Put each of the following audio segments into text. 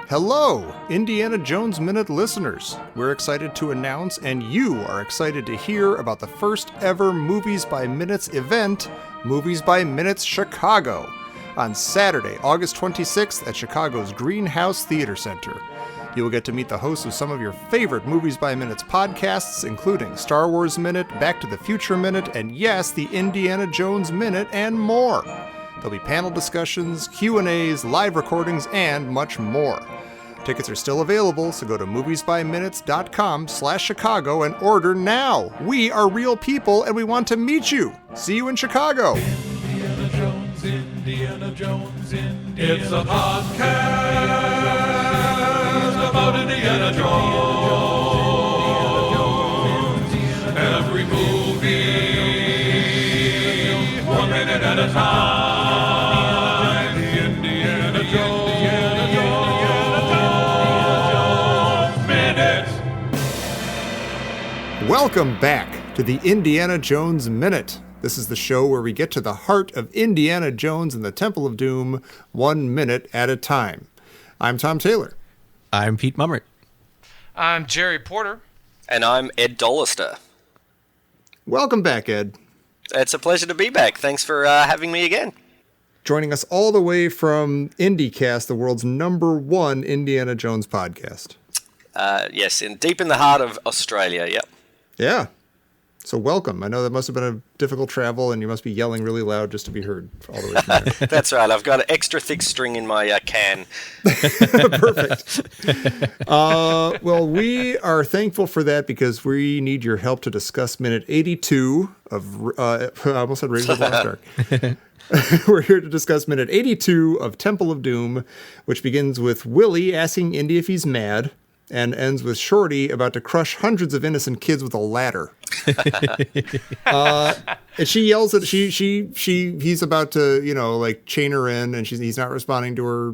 Hello, Indiana Jones Minute listeners. We're excited to announce, and you are excited to hear about the first ever Movies by Minutes event, Movies by Minutes Chicago, on Saturday, August 26th at Chicago's Greenhouse Theater Center. You will get to meet the hosts of some of your favorite Movies by Minutes podcasts, including Star Wars Minute, Back to the Future Minute, and yes, the Indiana Jones Minute, and more. There'll be panel discussions, Q&As, live recordings, and much more. Tickets are still available, so go to moviesbyminutes.com/Chicago and order now. We are real people and we want to meet you. See you in Chicago. Indiana Jones, Indiana Jones, Indiana It's a podcast about Indiana Jones. Every movie, 1 minute at a time. Indiana Jones. Welcome back to the Indiana Jones Minute. This is the show where we get to the heart of Indiana Jones and the Temple of Doom 1 minute at a time. I'm Tom Taylor. I'm Pete Mummert. I'm Jerry Porter. And I'm Ed Dolista. Welcome back, Ed. It's a pleasure to be back. Thanks for having me again. Joining us all the way from IndyCast, the world's #1 Indiana Jones podcast. Yes, deep in the heart of Australia, yep. Yeah. So welcome. I know that must have been a difficult travel, and you must be yelling really loud just to be heard all the way from there. That's right. I've got an extra thick string in my can. Perfect. Well, we are thankful for that because we need your help to discuss minute 82 of... I almost said Raiders of the Lost Ark. We're here to discuss minute 82 of Temple of Doom, which begins with Willie asking Indy if he's mad, and ends with Shorty about to crush hundreds of innocent kids with a ladder. And she yells at he's about to, chain her in, and he's not responding to her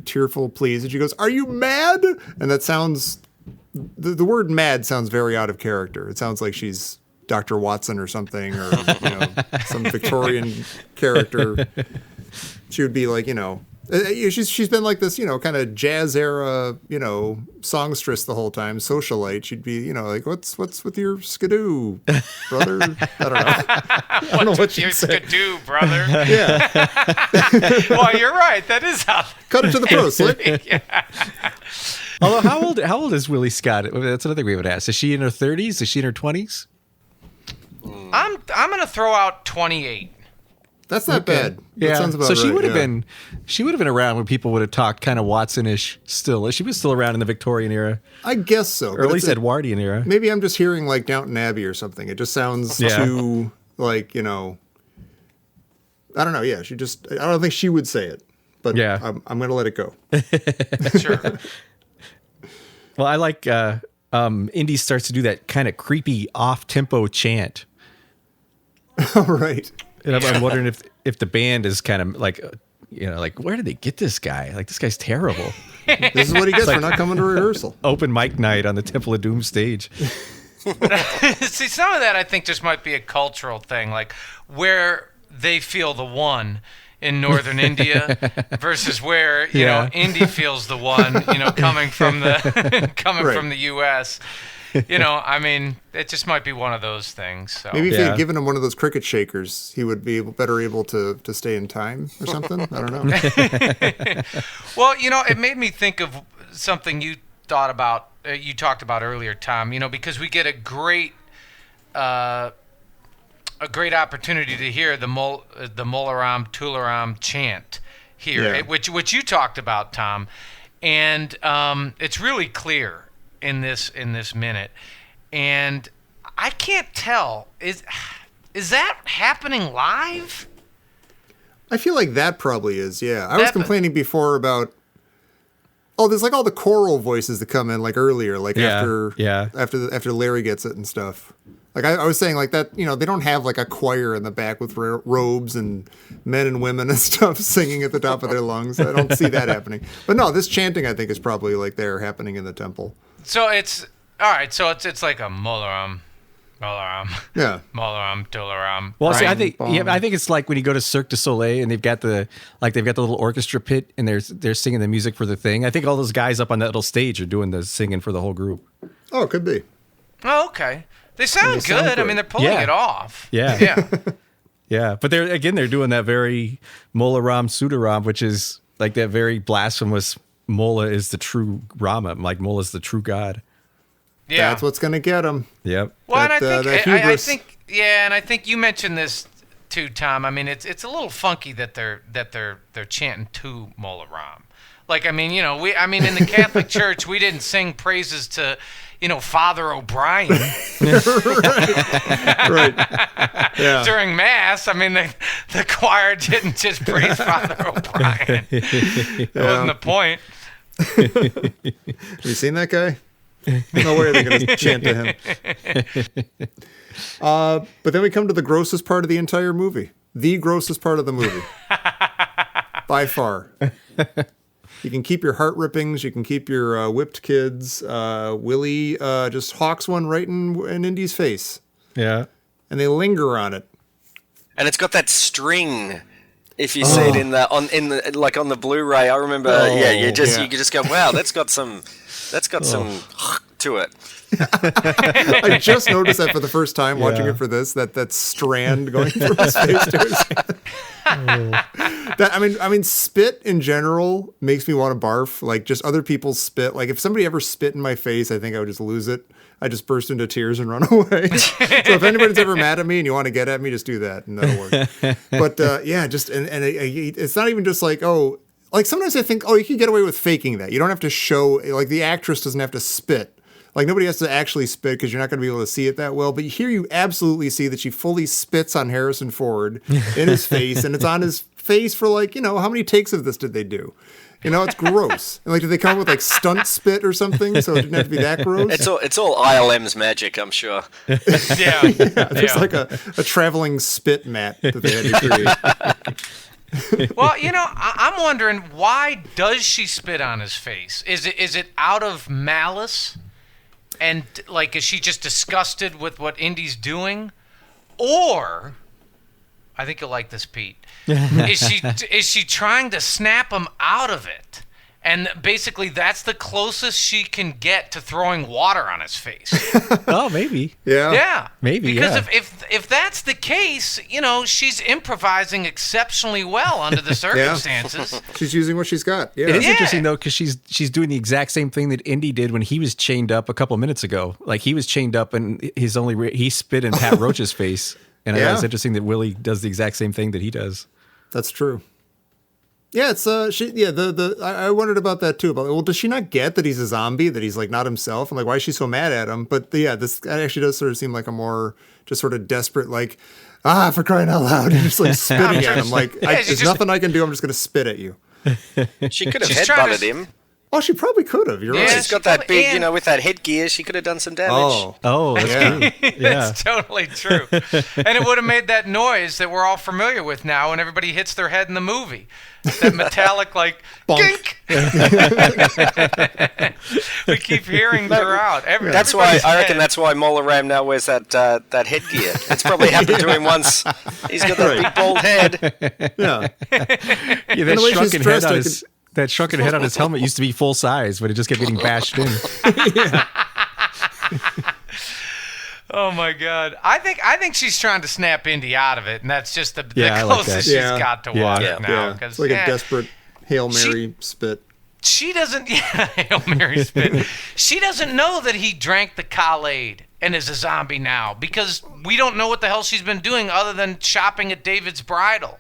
tearful pleas, and she goes, "Are you mad?" And that sounds, the word mad sounds very out of character. It sounds like she's Dr. Watson or something, or some Victorian character. She would be like, she's been like this, kind of jazz era, songstress the whole time, socialite. She'd be, like, what's with your skidoo, brother? I don't know. I don't know what your say. skidoo, brother? Yeah. Well, you're right. That is how. Cut it to the pro, Slick. Yeah. Although, how old is Willie Scott? That's another thing we would ask. Is she in her 30s? Is she in her 20s? I'm gonna throw out 28. That's not bad. That Yeah. sounds about so she right, would have been, around when people would have talked kind of Watson-ish still. She was still around in the Victorian era, I guess so. or at least Edwardian era. Maybe I'm just hearing like Downton Abbey or something. It just sounds too like, I don't know. Yeah, I don't think she would say it, but Yeah. I'm going to let it go. Sure. Well, I like Indy starts to do that kind of creepy off-tempo chant. All right. And I'm wondering if the band is kind of like, where did they get this guy? Like, this guy's terrible. This is what he gets for not coming to rehearsal. Open mic night on the Temple of Doom stage. See, some of that I think just might be a cultural thing, like where they feel the one in northern India versus where Indy feels the one, coming from the from the U.S. I mean, it just might be one of those things. So. Maybe if they had given him one of those cricket shakers, he would be better able to stay in time or something. I don't know. Well, it made me think of something you thought about, you talked about earlier, Tom, because we get a great opportunity to hear the Molaram Tularam chant here, which you talked about, Tom. And it's really clear in this minute, and I can't tell, is that happening live? I feel like that probably is. Yeah, I was complaining before about there's like all the choral voices that come in like earlier, like after Larry gets it and stuff. Like I was saying, like that, they don't have like a choir in the back with robes and men and women and stuff singing at the top of their lungs. I don't see that happening. But no, this chanting I think is probably like there happening in the temple. So it's all right. So it's like a Molaram, Molaram. Yeah. Molaram, Dolaram. Well, see, I Bang, think bong. I think it's like when you go to Cirque du Soleil and they've got the little orchestra pit and they're singing the music for the thing. I think all those guys up on that little stage are doing the singing for the whole group. Oh, it could be. Oh, okay. They sound sound good. I good. mean, they're pulling Yeah. it off. Yeah. Yeah. Yeah, but they're doing that very Molaram Sudaram, which is like that very blasphemous. Mola is the true Rama, like Mola's the true God. Yeah. That's what's going to get him. Yep. Well, That, and that I hubris. think, yeah, and I think you mentioned this too, Tom. I mean, it's a little funky that they're chanting to Mola Ram. Like, I mean, in the Catholic Church, we didn't sing praises to, Father O'Brien Right. Yeah. during Mass. I mean, the choir didn't just praise Father O'Brien. That wasn't the point. Have you seen that guy? No way are they going to chant to him. But then we come to the grossest part of the entire movie. The grossest part of the movie. By far. You can keep your heart rippings. You can keep your whipped kids. Willie just hawks one right in Indy's face. Yeah. And they linger on it. And it's got that string. If you see it on the Blu-ray, I remember. You just go, wow, that's got some to it. I just noticed that for the first time watching it for this, that strand going through his face to his head. I mean, spit in general makes me want to barf. Like, just other people's spit. Like, if somebody ever spit in my face, I think I would just lose it. I just burst into tears and run away. So if anybody's ever mad at me and you want to get at me, just do that and that'll work. But it's not even just like, oh, like sometimes I think, oh, you can get away with faking that. You don't have to show, like the actress doesn't have to spit. Like nobody has to actually spit because you're not going to be able to see it that well. But here you absolutely see that she fully spits on Harrison Ford in his face, and it's on his face for like, how many takes of this did they do? It's gross. And like, did they come up with like stunt spit or something? So it didn't have to be that gross. It's all ILM's magic, I'm sure. Yeah. There's like a traveling spit mat that they had to create. Well, I'm wondering, why does she spit on his face? Is it out of malice? And like, is she just disgusted with what Indy's doing? Or, I think you'll like this, Pete. Is she trying to snap him out of it? And basically, that's the closest she can get to throwing water on his face. Oh, maybe. Yeah. Yeah, Maybe, because yeah. if that's the case, she's improvising exceptionally well under the circumstances. She's using what she's got. Yeah. It is Yeah. interesting though, because she's doing the exact same thing that Indy did when he was chained up a couple minutes ago. Like he was chained up and he spit in Pat Roach's face, and I thought it was interesting that Willie does the exact same thing that he does. That's true. Yeah, it's I wondered about that too. About, well, does she not get that he's a zombie, that he's like not himself? I'm like, why is she so mad at him? But this actually does sort of seem like a more just sort of desperate, like, for crying out loud, and just like spitting at him. Like, there's nothing I can do. I'm just gonna spit at you. She could have She's trying to- headbutted him. Oh, she probably could have. You're Yeah, right. She's got that big, with that headgear, she could have done some damage. Oh, that's true. Yeah. That's totally true. And it would have made that noise that we're all familiar with now when everybody hits their head in the movie. That metallic, like, Bonk. gink. We keep hearing throughout. That's why I reckon that's why Mola Ram now wears that headgear. It's probably happened to him once. He's got that big bald head. Yeah. Yeah, the way she's dressed, that shrunken head on his helmet used to be full size, but it just kept getting bashed in. Oh my God! I think she's trying to snap Indy out of it, and that's just the I like closest that. she's Yeah. got to Yeah. water Yeah. now. Yeah. Because It's like a desperate Hail Mary spit. she doesn't. Yeah, Hail Mary spit. She doesn't know that he drank the Kool-Aid and is a zombie now, because we don't know what the hell she's been doing other than shopping at David's Bridal.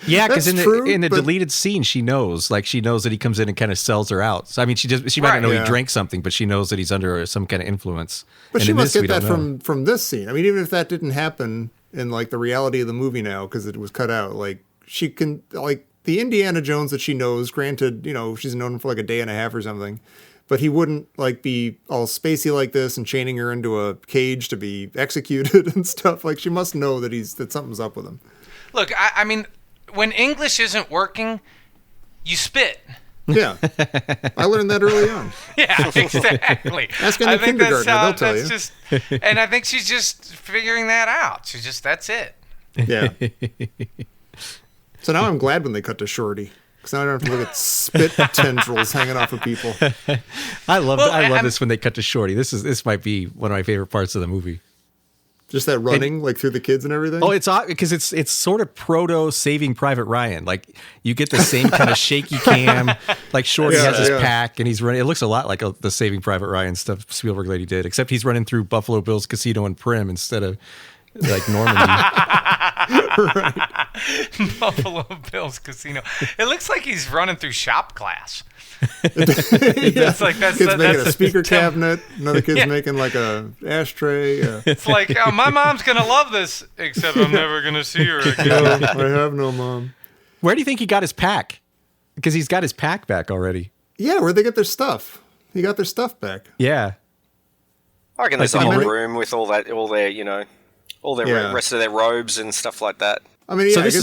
Yeah, because That's in true, the but- deleted scene, she knows that he comes in and kind of sells her out. So I mean, she might not know Yeah. he drank something, but she knows that he's under some kind of influence. But And she in must this, we get that don't know. from this scene. I mean, even if that didn't happen in like the reality of the movie now, because it was cut out, like she can, like the Indiana Jones that she knows, granted, she's known him for like a day and a half or something, but he wouldn't like be all spacey like this and chaining her into a cage to be executed and stuff. Like she must know that something's up with him. Look, I mean, when English isn't working, you spit. Yeah, I learned that early on. Yeah, exactly. Ask any kindergartner; they'll tell you. Just, and I think she's just figuring that out. That's it. Yeah. So now I'm glad when they cut to Shorty, because now I don't have to look at spit tendrils hanging off of people. I love this when they cut to Shorty. This might be one of my favorite parts of the movie. Just that running, like through the kids and everything. Oh, it's odd because it's sort of proto Saving Private Ryan. Like you get the same kind of shaky cam. Like Shorty has his pack and he's running. It looks a lot like the Saving Private Ryan stuff Spielberg lady did, except he's running through Buffalo Bill's Casino and Prim instead of like Normandy. Right. Buffalo Bill's Casino. It looks like he's running through shop class. That's making a speaker cabinet. Another kid's making like a ashtray. It's like, oh, my mom's gonna love this, except I'm never gonna see her again. No, I have no mom. Where do you think he got his pack? Because he's got his pack back already. Yeah, where'd they get their stuff? He got their stuff back. Yeah, I reckon there's a whole room with all their rest of their robes and stuff like that. I mean, yeah, so this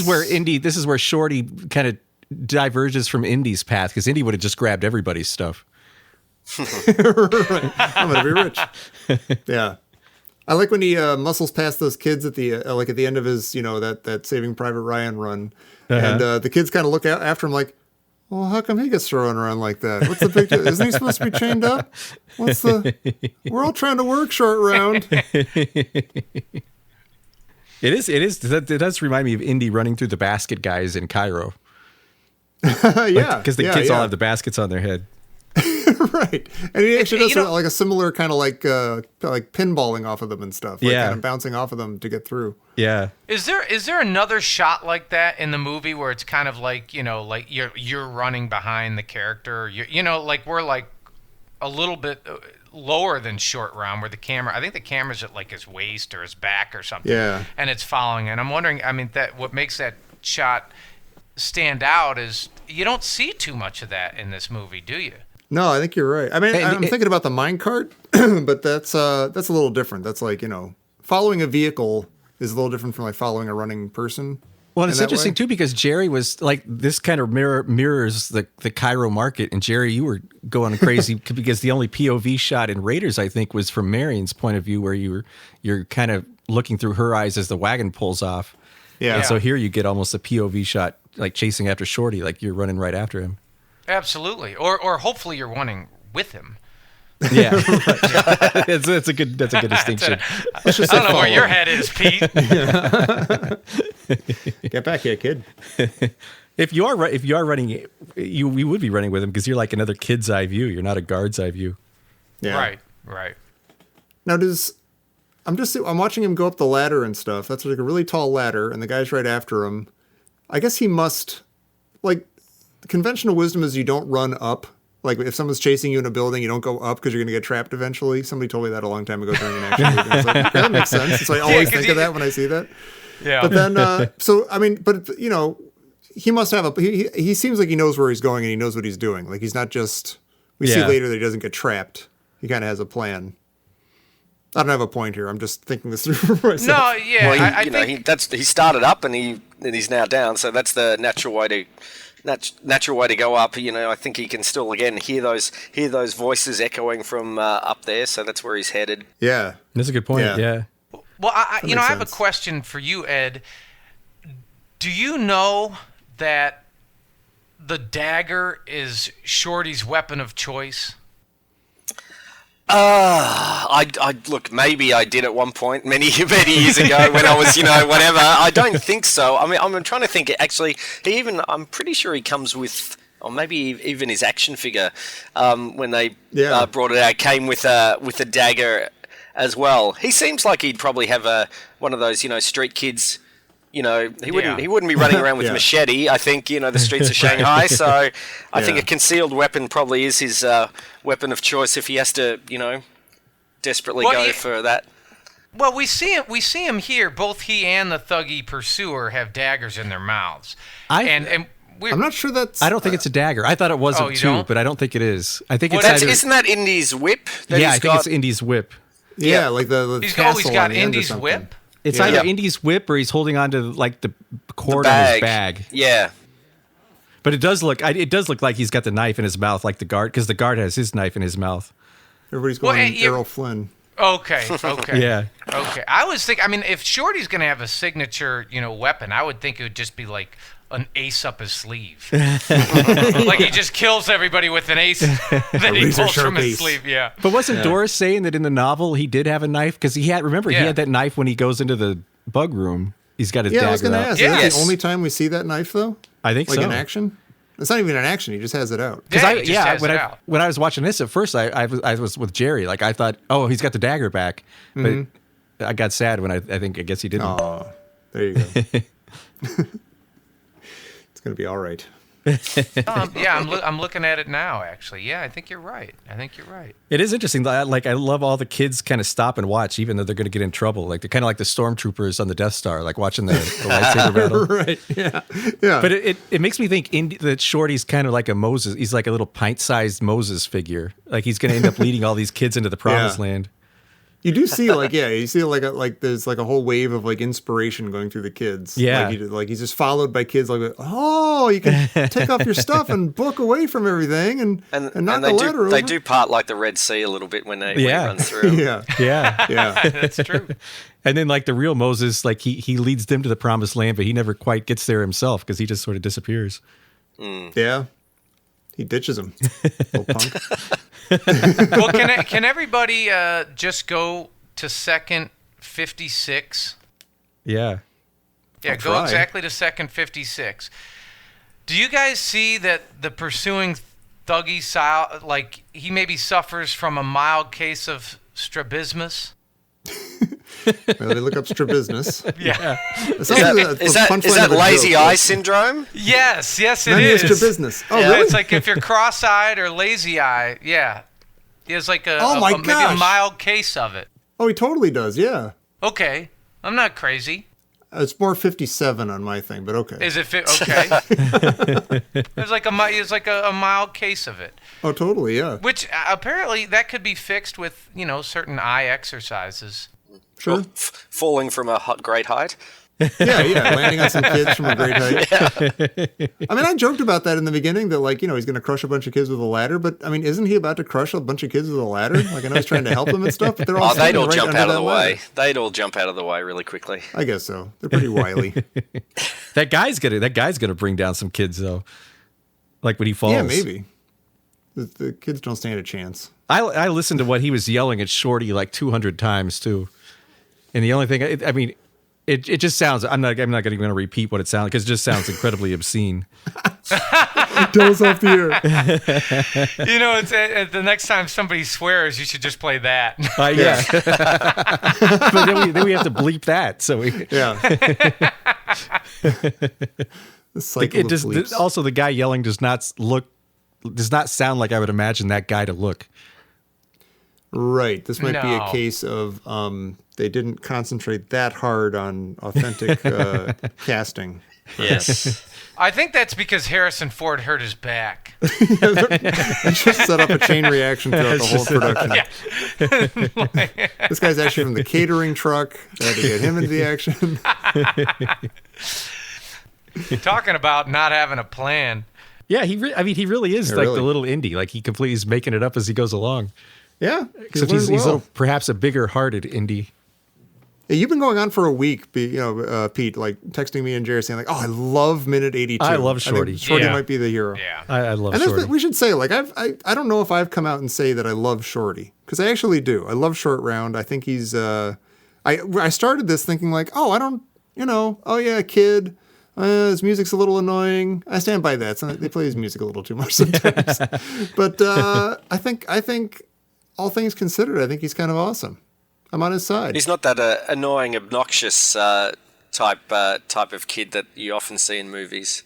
is where Shorty kind of diverges from Indy's path, because Indy would have just grabbed everybody's stuff. Right. I'm gonna be rich. Yeah, I like when he muscles past those kids at the at the end of his that Saving Private Ryan run, and the kids kind of look after him like, well, how come he gets thrown around like that? What's the big deal? Isn't he supposed to be chained up? We're all trying to work short round. It does remind me of Indy running through the basket guys in Cairo. Yeah, because the kids all have the baskets on their head. Right, and he actually does like a similar kind of like pinballing off of them and stuff. Like kind of bouncing off of them to get through. Yeah. Is there another shot like that in the movie where it's kind of like like you're running behind the character? Like we're like a little bit lower than short round, where I think the camera's at like his waist or his back or something. Yeah. And it's following. And I'm wondering, I mean, that what makes that shot stand out is you don't see too much of that in this movie, do you? No, I think you're right. I mean, I'm thinking about the minecart, but that's a little different. That's like, following a vehicle is a little different from like following a running person. Well, and it's interesting too, because Jerry was like, this kind of mirrors the Cairo market. And Jerry, you were going crazy because the only POV shot in Raiders, I think, was from Marion's point of view, where you're kind of looking through her eyes as the wagon pulls off. Yeah. And so here you get almost a POV shot, like chasing after Shorty, like you're running right after him. Absolutely. Or hopefully you're running with him. Yeah. That's a good distinction. I don't know where your head is, Pete. Get back here, kid. If you are running, you would be running with him, because you're like another kid's eye view. You're not a guard's eye view. Yeah. Right. Now I'm watching him go up the ladder and stuff. That's like a really tall ladder, and the guy's right after him. I guess he must, like, conventional wisdom is you don't run up. Like, if someone's chasing you in a building, you don't go up because you're going to get trapped eventually. Somebody told me that a long time ago during an action movie. It's like, okay, that makes sense. So I always think of that when I see that. Yeah. But then, he must have he seems like he knows where he's going and he knows what he's doing. Like, he's not just, we see later that he doesn't get trapped. He kind of has a plan. I don't have a point here. I'm just thinking this through for myself. No, yeah. Well, I think he started up and he's now down. So that's the natural way to go up. I think he can still again hear those voices echoing from up there. So that's where he's headed. Yeah, that's a good point. Yeah. Well, I have a question for you, Ed. Do you know that the dagger is Shorty's weapon of choice? I look, maybe I did at one point many years ago when I was, whatever. I don't think so. I mean, I'm trying to think. Actually, I'm pretty sure he comes with, or maybe even his action figure, when they brought it out, came with a dagger as well. He seems like he'd probably have one of those, street kids. He wouldn't be running around with a machete. I think, the streets of Shanghai. So I think a concealed weapon probably is his weapon of choice if he has to, desperately go for that. Well, we see him here. Both he and the thuggy pursuer have daggers in their mouths. I'm not sure that's. I don't think it's a dagger. I thought it was too, but I don't think it is. I think it's isn't that Indy's whip? I think it's Indy's whip. Yeah, like the he's castle got on the end or Indy's something. whip. It's either Indy's whip or he's holding on to like the cord of his bag. Yeah. But it does look like he's got the knife in his mouth, like the guard, because the guard has his knife in his mouth. Everybody's going Errol Flynn. Okay. Yeah. Okay. I was thinking. I mean, if Shorty's gonna have a signature, weapon, I would think it would just be like an ace up his sleeve. Like he just kills everybody with an ace that he pulls from his sleeve. Yeah. But wasn't Doris saying that in the novel he did have a knife? Because he had that knife when he goes into the bug room. He's got his dagger. I was going to ask. Yeah. Is that the only time we see that knife, though? I think so. Like in action? It's not even an action. He just has it out. When I was watching this at first, I was with Jerry. Like I thought, oh, he's got the dagger back. But I got sad when I guess he didn't. Oh, there you go. It's going to be all right. I'm looking at it now, actually. Yeah, I think you're right. It is interesting. Like, I love all the kids kind of stop and watch, even though they're going to get in trouble. Like, they're kind of like the stormtroopers on the Death Star, like watching the lightsaber battle. Right, yeah. But it makes me think that Shorty's kind of like a Moses. He's like a little pint-sized Moses figure. Like, he's going to end up leading all these kids into the promised land. You do see there's like a whole wave of like inspiration going through the kids. Yeah. He's just followed by kids like, oh, you can take off your stuff and book away from everything and knock the ladder over. They do part like the Red Sea a little bit when he runs through. Yeah. That's true. And then like the real Moses, like he leads them to the promised land, but he never quite gets there himself because he just sort of disappears. Yeah. He ditches him. Little punk. Well, can everybody just go to second 56? Yeah. Yeah, go exactly to second 56. Do you guys see that the pursuing thuggy, like he maybe suffers from a mild case of strabismus? Well, they look up strabismus. Yeah. Is that lazy eye syndrome? Yes, it is. Strabismus. Oh, yeah, really? It's like if you're cross-eyed or lazy eye. Yeah. He has like maybe a mild case of it. Oh, he totally does. Yeah. Okay. I'm not crazy. It's more 57 on my thing, but okay. Is it okay? There's like a mild case of it. Oh, totally, yeah. Which apparently that could be fixed with, certain eye exercises. Sure. Well, falling from a great height. Yeah, landing on some kids from a great height. Yeah. I mean, I joked about that in the beginning that, like, he's going to crush a bunch of kids with a ladder, but I mean, isn't he about to crush a bunch of kids with a ladder? Like, I know he's trying to help them and stuff, but they're all they'd all right jump out of the way. ladder. They'd all jump out of the way really quickly. I guess so. They're pretty wily. That guy's gonna bring down some kids though. Like when he falls. Yeah, maybe. The kids don't stand a chance. I listened to what he was yelling at Shorty like 200 times too. And the only thing, it just sounds. I'm not going to repeat what it sounds because it just sounds incredibly obscene. Tell us off the air. It's the next time somebody swears, you should just play that. Yeah. But then we have to bleep that. So also the guy yelling does not sound like I would imagine that guy to look. Right. This might be a case of they didn't concentrate that hard on authentic casting. Yes. I think that's because Harrison Ford hurt his back. He just set up a chain reaction throughout the whole production. Yeah. This guy's actually from the catering truck. They had to get him into the action. Talking about not having a plan. Yeah, he really is the little indie. Like he's making it up as he goes along. Yeah, except he's perhaps a bigger-hearted indie. Yeah, you've been going on for a week, Pete, like texting me and Jerry saying like, "Oh, I love minute 82. I love Shorty. Shorty might be the hero. Yeah, I love and Shorty. We should say like I don't know if I've come out and say that I love Shorty because I actually do. I love Short Round. I think he's. I started this thinking like, oh, I don't, oh yeah, kid. His music's a little annoying. I stand by that. They play his music a little too much sometimes. But I think. All things considered, I think he's kind of awesome. I'm on his side. He's not that annoying, obnoxious type of kid that you often see in movies.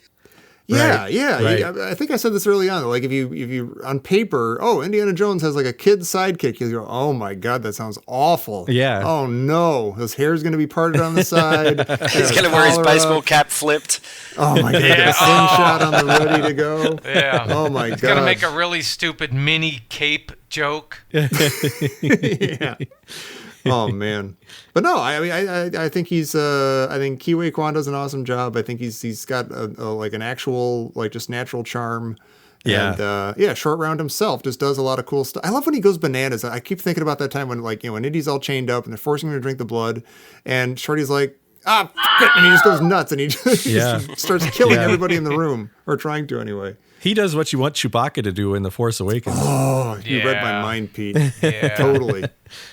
Yeah, right. yeah. Right. I think I said this early on. Like if you on paper, Indiana Jones has like a kid sidekick. You go, oh my god, that sounds awful. Yeah. Oh no, his hair's going to be parted on the side. He's going to wear his baseball cap flipped. Oh my god, a slingshot on the ready to go. Yeah. Oh my god. He's going to make a really stupid mini cape joke. Yeah. Oh man, but no, I mean, I think I think Ke Huy Quan does an awesome job. I think he's got like an actual like just natural charm. Yeah. And Short Round himself just does a lot of cool stuff. I love when he goes bananas. I keep thinking about that time when when Indy's all chained up and they're forcing him to drink the blood, and Shorty's like, f it, and he just goes nuts and he just starts killing everybody in the room, or trying to anyway. He does what you want Chewbacca to do in The Force Awakens. Oh, you read my mind, Pete. Totally.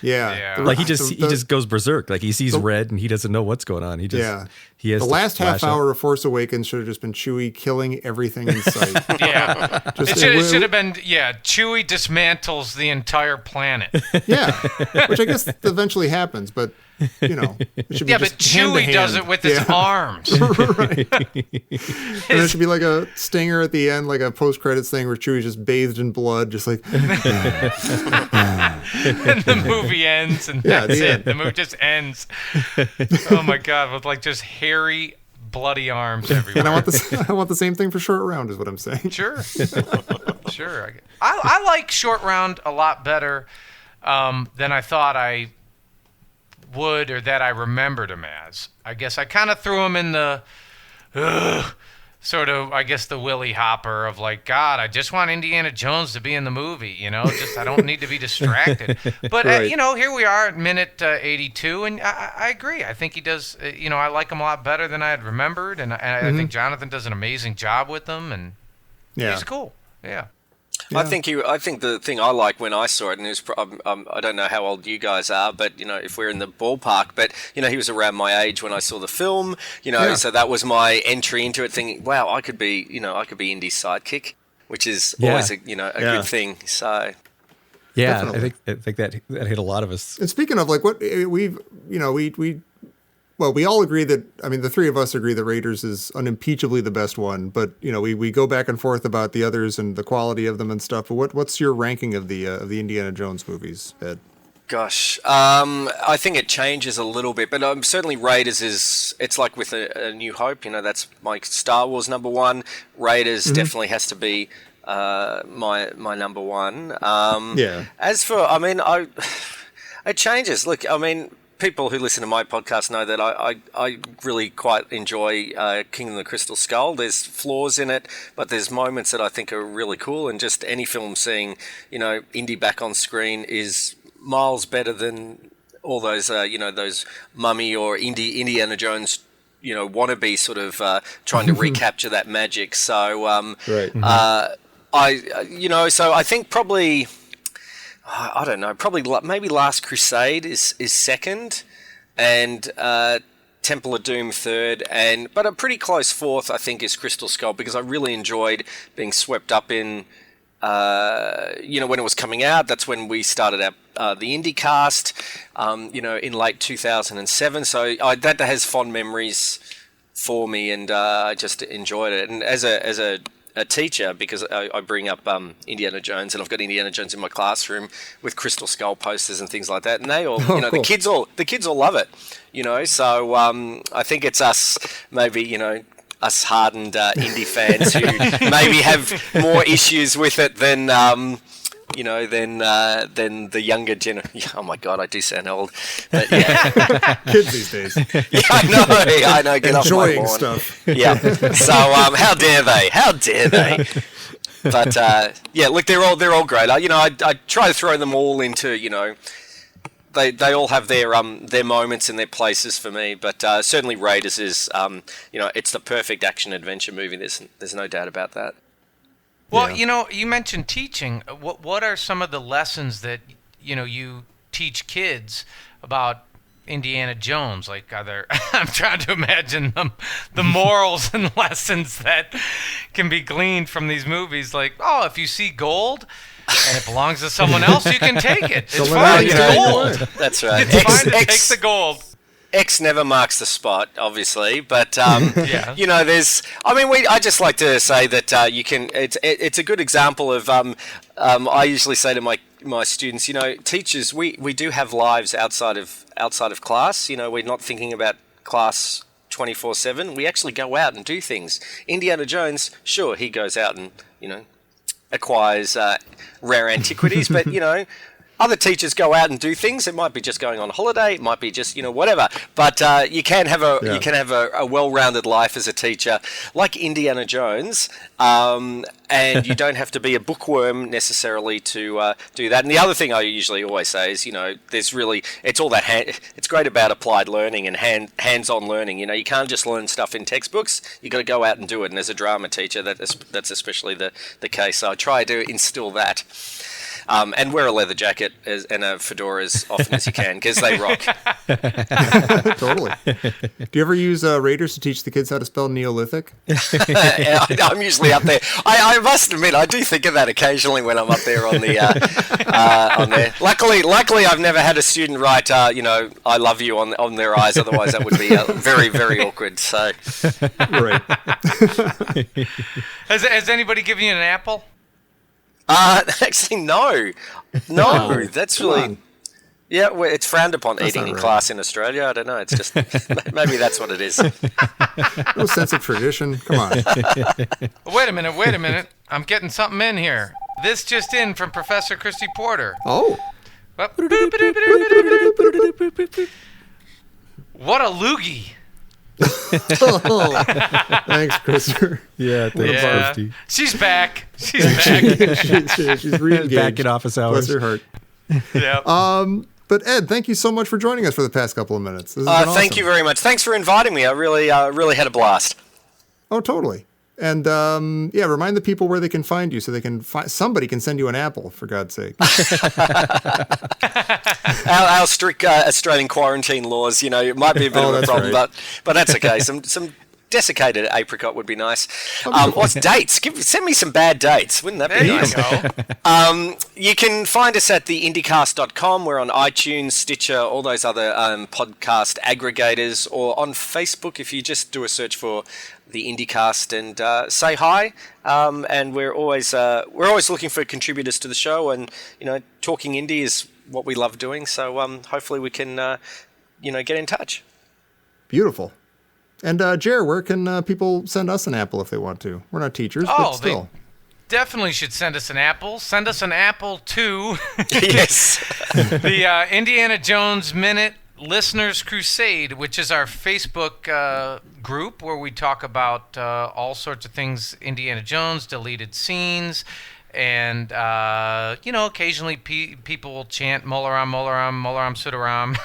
Yeah. Like he just goes berserk. Like he sees red and he doesn't know what's going on. He has the last half hour of Force Awakens should have just been Chewie killing everything in sight. It should have been Chewie dismantles the entire planet. Yeah, which I guess eventually happens, but it should be but Chewie does it with his arms. Right. And it should be like a stinger at the end, like a post-credits thing where Chewie's just bathed in blood, just like. And the movie ends, and that's it. The movie just ends. Oh my god, with like just hairy, bloody arms everywhere. And I want the same thing for Short Round, is what I'm saying. Sure. I like Short Round a lot better than I thought I would, or that I remembered him as. I guess I kind of threw him in the sort of, I guess, the Willie Hopper of like, God, I just want Indiana Jones to be in the movie, just I don't need to be distracted. But here we are at minute 82, and I agree. I think he does. I like him a lot better than I had remembered, and I think Jonathan does an amazing job with them, and he's cool. Yeah. Yeah. I think the thing I like when I saw it, and it was, I don't know how old you guys are, but if we're in the ballpark, but he was around my age when I saw the film, so that was my entry into it. Thinking, wow, I could be Indy's sidekick, which is always a good thing. So yeah, definitely. I think that hit a lot of us. And speaking of like what we all agree that, I mean, the three of us agree that Raiders is unimpeachably the best one, but we go back and forth about the others and the quality of them and stuff. But what's your ranking of the Indiana Jones movies, Ed? Gosh, I think it changes a little bit, but certainly Raiders it's like with a New Hope. That's my Star Wars number one. Raiders definitely has to be my number one. As for, it changes. Look, people who listen to my podcast know that I really quite enjoy Kingdom of the Crystal Skull. There's flaws in it, but there's moments that I think are really cool. And just any film seeing, Indy back on screen is miles better than all those, those Mummy or Indiana Jones, wannabe sort of trying to recapture that magic. So, so I think probably. I don't know. Probably maybe Last Crusade is second, and Temple of Doom third, but a pretty close fourth, I think, is Crystal Skull, because I really enjoyed being swept up in. When it was coming out, that's when we started the Indie cast. In late 2007. So that has fond memories for me, and I just enjoyed it. And as a teacher, because I bring up Indiana Jones, and I've got Indiana Jones in my classroom with Crystal Skull posters and things like that, and they all, cool. the kids all love it, So I think it's us, maybe us hardened indie fans who maybe have more issues with it than than the younger generation. Oh my God, I do sound old. But yeah. Kids these days. Yeah, I know. Get enjoying off my lawn. stuff. Yeah. So how dare they? How dare they? But look, they're all great. I try to throw them all into they all have their moments and their places for me. But certainly Raiders is it's the perfect action adventure movie. There's no doubt about that. Well, you mentioned teaching. What are some of the lessons that you teach kids about Indiana Jones? Like, I'm trying to imagine the morals and lessons that can be gleaned from these movies. Like, if you see gold and it belongs to someone else, you can take it. It's fine. It's gold. That's right. It's fine to take the gold. X never marks the spot, obviously, but there's. I just like to say that you can. It's a good example of. I usually say to my students, teachers, we do have lives outside of class. We're not thinking about class 24/7. We actually go out and do things. Indiana Jones, sure, he goes out and acquires rare antiquities, but Other teachers go out and do things. It might be just going on holiday. It might be just, whatever. But you can have a well-rounded life as a teacher, like Indiana Jones, and you don't have to be a bookworm necessarily to do that. And the other thing I usually always say is, it's all that it's great about applied learning and hands-on learning. You can't just learn stuff in textbooks. You got to go out and do it. And as a drama teacher, that's especially the case. So I try to instill that. And wear a leather jacket and a fedora as often as you can, because they rock. Totally. Do you ever use Raiders to teach the kids how to spell Neolithic? I'm usually up there. I must admit, I do think of that occasionally when I'm up there on the on there. Luckily, I've never had a student write, "I love you" on their eyes. Otherwise, that would be very, very awkward. So, right. Has anybody given you an apple? Actually, no. That's really, it's frowned upon eating in class in Australia. I don't know. It's just maybe that's what it is. No sense of tradition. Come on. Wait a minute. I'm getting something in here. This just in from Professor Christy Porter. Oh. What a loogie. Thanks, Christopher. Yeah, thanks, Christy. She's back. She's re-engaged. Back in office hours. Bless her heart. Yeah. But Ed, thank you so much for joining us for the past couple of minutes. This has been awesome. Thank you very much. Thanks for inviting me. I really had a blast. Oh, totally. And remind the people where they can find you, so they can somebody can send you an apple, for God's sake. Our strict Australian quarantine laws, it might be a bit of a problem, right. but that's okay. Some desiccated apricot would be nice. What's dates? Send me some bad dates. Wouldn't that be nice? You can find us at theindycast.com. We're on iTunes, Stitcher, all those other podcast aggregators, or on Facebook if you just do a search for the IndyCast and say hi. And we're always looking for contributors to the show, and talking indie is what we love doing. So hopefully we can get in touch. Beautiful. And Jer, where can people send us an apple if they want to? We're not teachers, but still. They definitely should send us an apple. Send us an apple to yes, the Indiana Jones Minute Listeners Crusade, which is our Facebook group where we talk about all sorts of things Indiana Jones, deleted scenes, and occasionally people will chant Molaram, Molaram, Molaram Sudaram.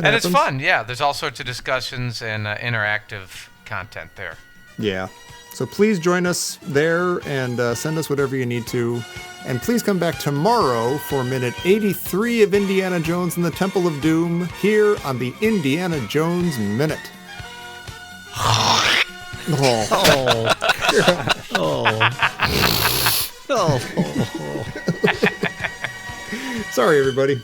And it's fun. Yeah, there's all sorts of discussions and interactive content there. Yeah. So please join us there and send us whatever you need to. And please come back tomorrow for minute 83 of Indiana Jones and the Temple of Doom here on the Indiana Jones Minute. Sorry, everybody.